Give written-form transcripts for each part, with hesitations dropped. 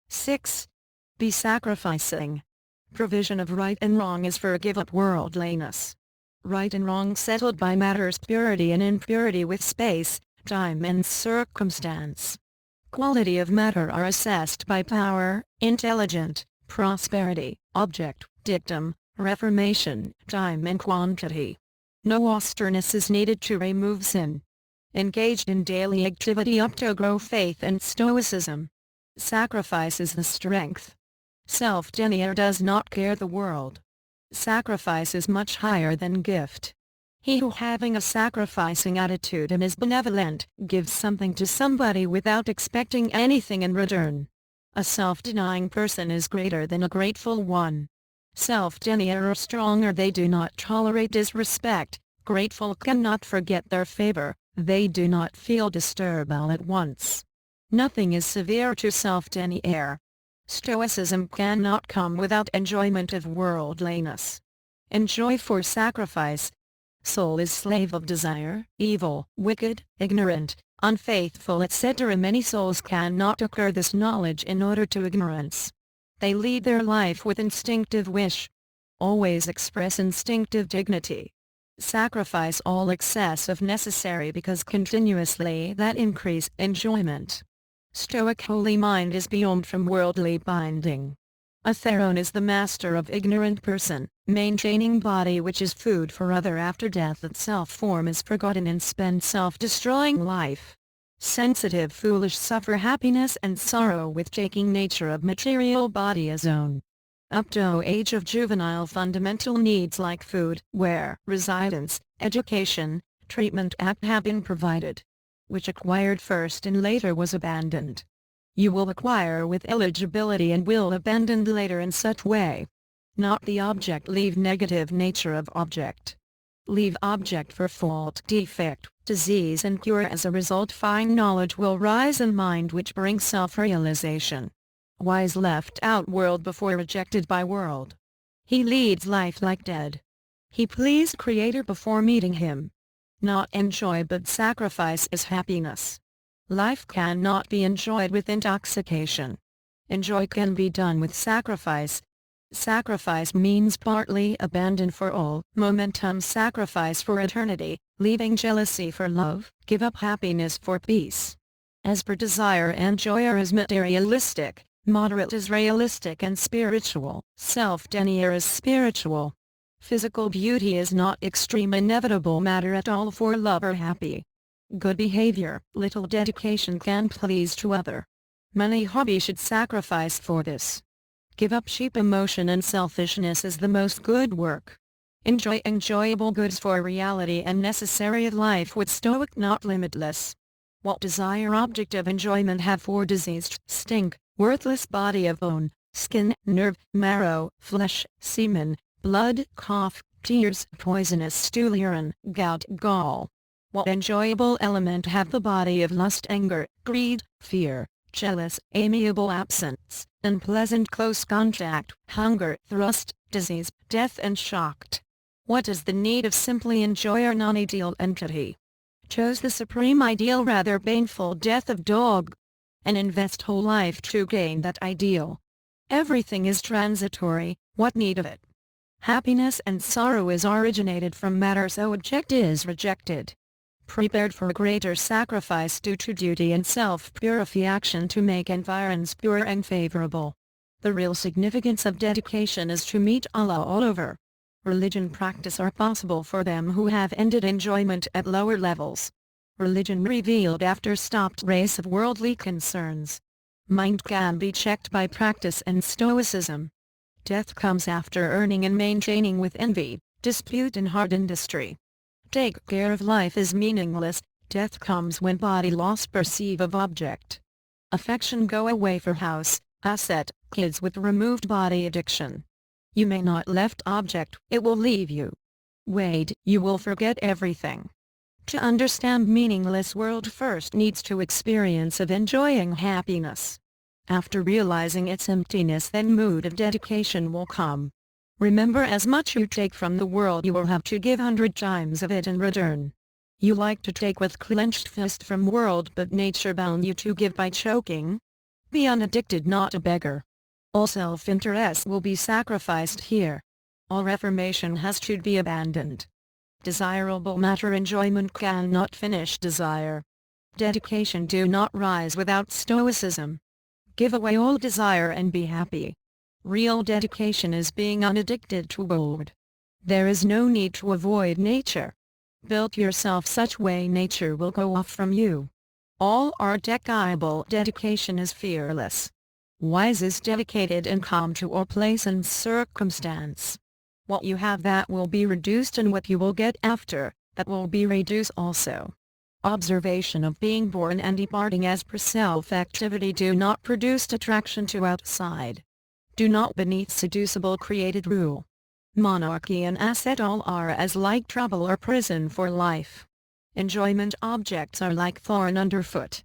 6. Be sacrificing. Provision of right and wrong is for give up worldliness. Right and wrong settled by matter's purity and impurity with space, time and circumstance. Quality of matter are assessed by power, intelligent, prosperity, object, dictum, reformation, time and quantity. No austereness is needed to remove sin. Engaged in daily activity up to grow faith and Stoicism. Sacrifice is the strength. Self-denial does not care the world. Sacrifice is much higher than gift. He who having a sacrificing attitude and is benevolent, gives something to somebody without expecting anything in return. A self-denying person is greater than a grateful one. Self-denial are stronger, they do not tolerate disrespect, grateful cannot forget their favor, they do not feel disturbed all at once. Nothing is severe to self-denial. Stoicism cannot come without enjoyment of worldliness. Enjoy for sacrifice. Soul is slave of desire, evil, wicked, ignorant, unfaithful etc. Many souls cannot acquire this knowledge in order to ignorance. They lead their life with instinctive wish. Always express instinctive dignity. Sacrifice all excess if necessary because continuously that increase enjoyment. Stoic holy mind is beyond from worldly binding. A theron is the master of ignorant person, maintaining body which is food for other after death itself form is forgotten and spend self-destroying life. Sensitive foolish suffer happiness and sorrow with taking nature of material body as own. Up to age of juvenile fundamental needs like food, wear, residence, education, treatment act have been provided. Which acquired first and later was abandoned. You will acquire with eligibility and will abandon later in such way. Not the object leave negative nature of object. Leave object for fault defect, disease and cure as a result fine knowledge will rise in mind which brings self-realization. Wise left out world before rejected by world. He leads life like dead. He pleased Creator before meeting Him. Not enjoy but sacrifice is happiness. Life cannot be enjoyed with intoxication. Enjoy can be done with sacrifice. Sacrifice means partly abandon for all, momentum sacrifice for eternity, leaving jealousy for love, give up happiness for peace. As per desire and joy are as materialistic, moderate is realistic and spiritual, self-denial is spiritual. Physical beauty is not extreme inevitable matter at all for love or happy. Good behavior, little dedication can please to other. Many hobby should sacrifice for this. Give up cheap emotion and selfishness is the most good work. Enjoy enjoyable goods for reality and necessary of life with stoic not limitless. What desire object of enjoyment have for diseased, stink, worthless body of bone, skin, nerve, marrow, flesh, semen, blood, cough, tears, poisonous stool urine, gout, gall. What enjoyable element have the body of lust anger, greed, fear, jealous, amiable absence, unpleasant close contact, hunger, thirst, disease, death and shocked? What is the need of simply enjoy our non-ideal entity? Chose the supreme ideal rather painful death of dog. And invest whole life to gain that ideal. Everything is transitory, what need of it? Happiness and sorrow is originated from matter so object is rejected. Prepared for greater sacrifice due to duty and self-purification to make environs pure and favorable. The real significance of dedication is to meet Allah all over. Religion practice are possible for them who have ended enjoyment at lower levels. Religion revealed after stopped race of worldly concerns. Mind can be checked by practice and Stoicism. Death comes after earning and maintaining with envy, dispute and hard industry. Take care of life is meaningless, death comes when body loss perceive of object. Affection go away for house, asset, kids with removed body addiction. You may not left object, it will leave you. Wait, you will forget everything. To understand meaningless world first needs to experience of enjoying happiness. After realizing its emptiness then mood of dedication will come. Remember as much you take from the world you will have to give 100 times of it in return. You like to take with clenched fist from world but nature bound you to give by choking. Be unaddicted, not a beggar. All self-interest will be sacrificed here. All reformation has to be abandoned. Desirable matter enjoyment cannot finish desire. Dedication do not rise without Stoicism. Give away all desire and be happy. Real dedication is being unaddicted to world. There is no need to avoid nature. Build yourself such way nature will go off from you. All are decayable. Dedication is fearless. Wise is dedicated and calm to all place and circumstance. What you have, that will be reduced, and what you will get after, that will be reduced also. Observation of being born and departing as per self-activity do not produce attraction to outside. Do not beneath seducible created rule. Monarchy and asset all are as like trouble or prison for life. Enjoyment objects are like thorn underfoot.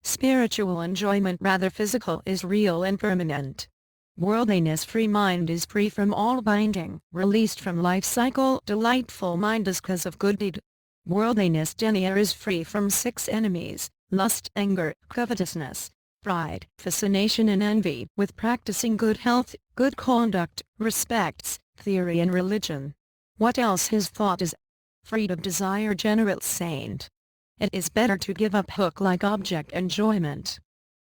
Spiritual enjoyment, rather physical, is real and permanent. Worldliness free mind is free from all binding, released from life cycle. Delightful mind is cause of good deed. Worldliness denier is free from 6 enemies, lust, anger, covetousness, pride, fascination and envy, with practicing good health, good conduct, respects, theory and religion. What else his thought is freed of desire. General saint. It is better to give up hook-like object enjoyment.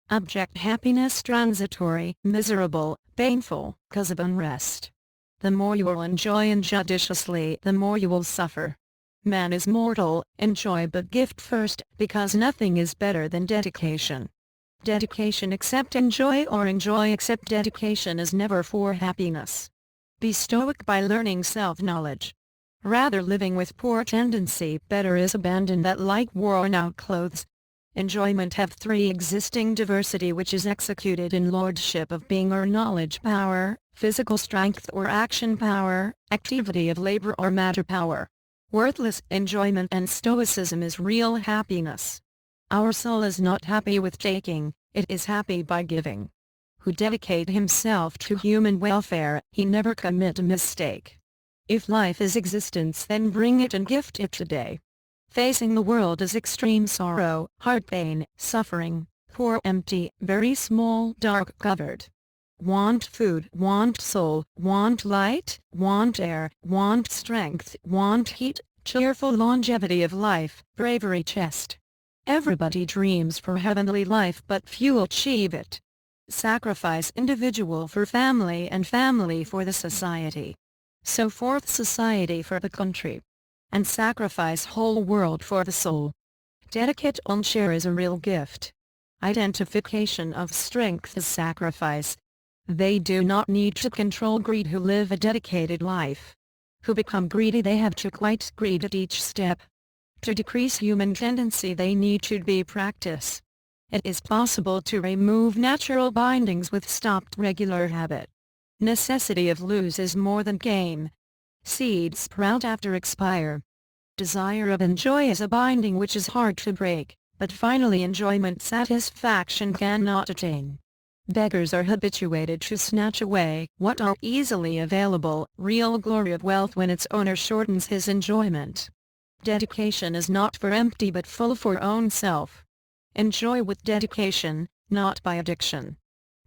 Abject happiness transitory, miserable, painful, cause of unrest. The more you will enjoy injudiciously, the more you will suffer. Man is mortal, enjoy but gift first, because nothing is better than dedication. Dedication except enjoy, or enjoy except dedication, is never for happiness. Be stoic by learning self-knowledge. Rather living with poor tendency, better is abandon that like worn-out clothes. Enjoyment have 3 existing diversity, which is executed in lordship of being or knowledge power, physical strength or action power, activity of labor or matter power. Worthless enjoyment and stoicism is real happiness. Our soul is not happy with taking, it is happy by giving. Who dedicate himself to human welfare, he never commit a mistake. If life is existence, then bring it and gift it today. Facing the world is extreme sorrow, heart pain, suffering, poor, empty, very small, dark, covered. Want food, want soul, want light, want air, want strength, want heat, cheerful longevity of life, bravery chest. Everybody dreams for heavenly life, but few achieve it. Sacrifice individual for family and family for the society. So forth society for the country. And sacrifice whole world for the soul. Dedicate on share is a real gift. Identification of strength is sacrifice. They do not need to control greed who live a dedicated life. Who become greedy, they have to quite greed at each step. To decrease human tendency, they need to be practice. It is possible to remove natural bindings with stopped regular habit. Necessity of lose is more than gain. Seeds sprout after expire. Desire of enjoy is a binding which is hard to break, but finally enjoyment satisfaction cannot attain. Beggars are habituated to snatch away what are easily available. Real glory of wealth when its owner shortens his enjoyment. Dedication is not for empty but full for own self. Enjoy with dedication, not by addiction.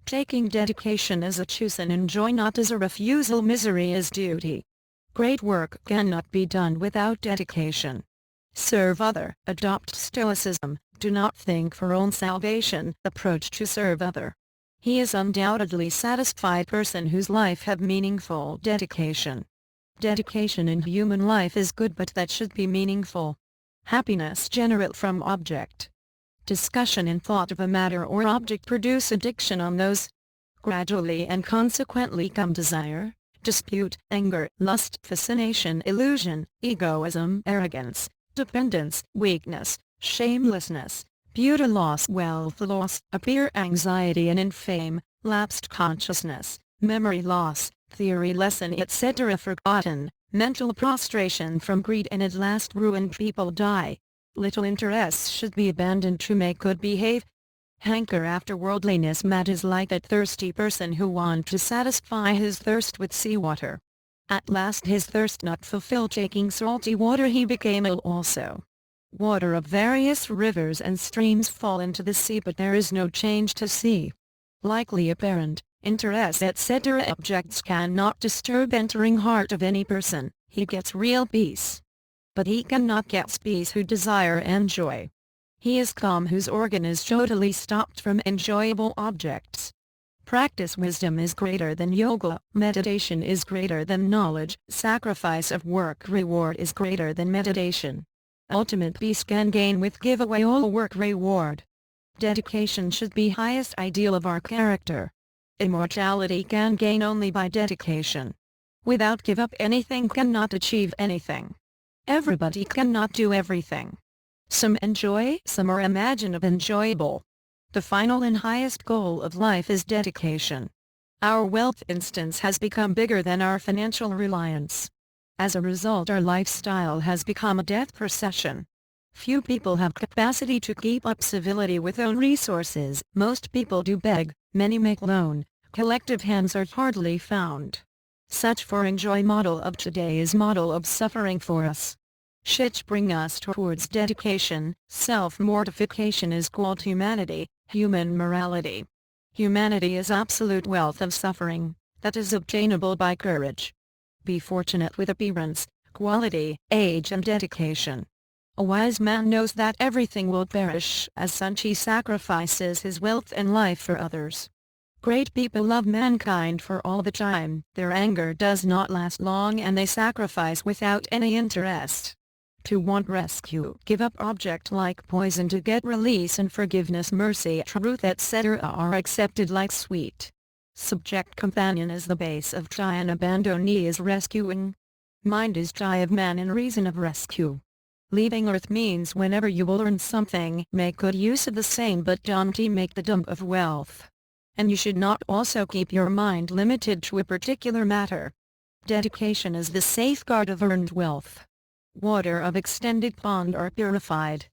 Taking dedication as a choose and enjoy, not as a refusal. Misery is duty. Great work cannot be done without dedication. Serve other. Adopt Stoicism. Do not think for own salvation. Approach to serve other. He is undoubtedly satisfied person whose life have meaningful dedication. Dedication in human life is good, but that should be meaningful. Happiness generate from object. Discussion and thought of a matter or object produce addiction on those. Gradually and consequently come desire, dispute, anger, lust, fascination, illusion, egoism, arrogance, dependence, weakness, shamelessness, beauty loss, wealth loss, appear anxiety and infame, lapsed consciousness, memory loss, theory lesson etc. forgotten, mental prostration from greed, and at last ruined people die. Little interest should be abandoned to make good behave. Hanker after worldliness. Mad is like that thirsty person who want to satisfy his thirst with seawater. At last his thirst not fulfilled, taking salty water he became ill also. Water of various rivers and streams fall into the sea, but there is no change to see. Likely apparent, interest etc. objects cannot disturb entering heart of any person, he gets real peace. But he cannot get peace who desire and joy. He is calm whose organ is totally stopped from enjoyable objects. Practice wisdom is greater than yoga, meditation is greater than knowledge, sacrifice of work reward is greater than meditation. Ultimate peace can gain with give away all work reward. Dedication should be highest ideal of our character. Immortality can gain only by dedication. Without give up anything cannot achieve anything. Everybody cannot do everything. Some enjoy, some are imagined enjoyable. The final and highest goal of life is dedication. Our wealth instance has become bigger than our financial reliance. As a result, our lifestyle has become a death procession. Few people have capacity to keep up civility with own resources. Most people do beg, many make loan. Collective hands are hardly found. Such for enjoy model of today is model of suffering for us. Which bring us towards dedication. Self-mortification is called humanity, human morality. Humanity is absolute wealth of suffering, that is obtainable by courage. Be fortunate with appearance, quality, age and dedication. A wise man knows that everything will perish, as such he sacrifices his wealth and life for others. Great people love mankind for all the time, their anger does not last long and they sacrifice without any interest. To want rescue, give up object like poison to get release and forgiveness, mercy, truth etc. are accepted like sweet. Subject companion is the base of jai and abandonee is rescuing. Mind is jai of man and reason of rescue. Leaving earth means whenever you will earn something, make good use of the same but don't make the dump of wealth. And you should not also keep your mind limited to a particular matter. Dedication is the safeguard of earned wealth. Water of extended pond are purified.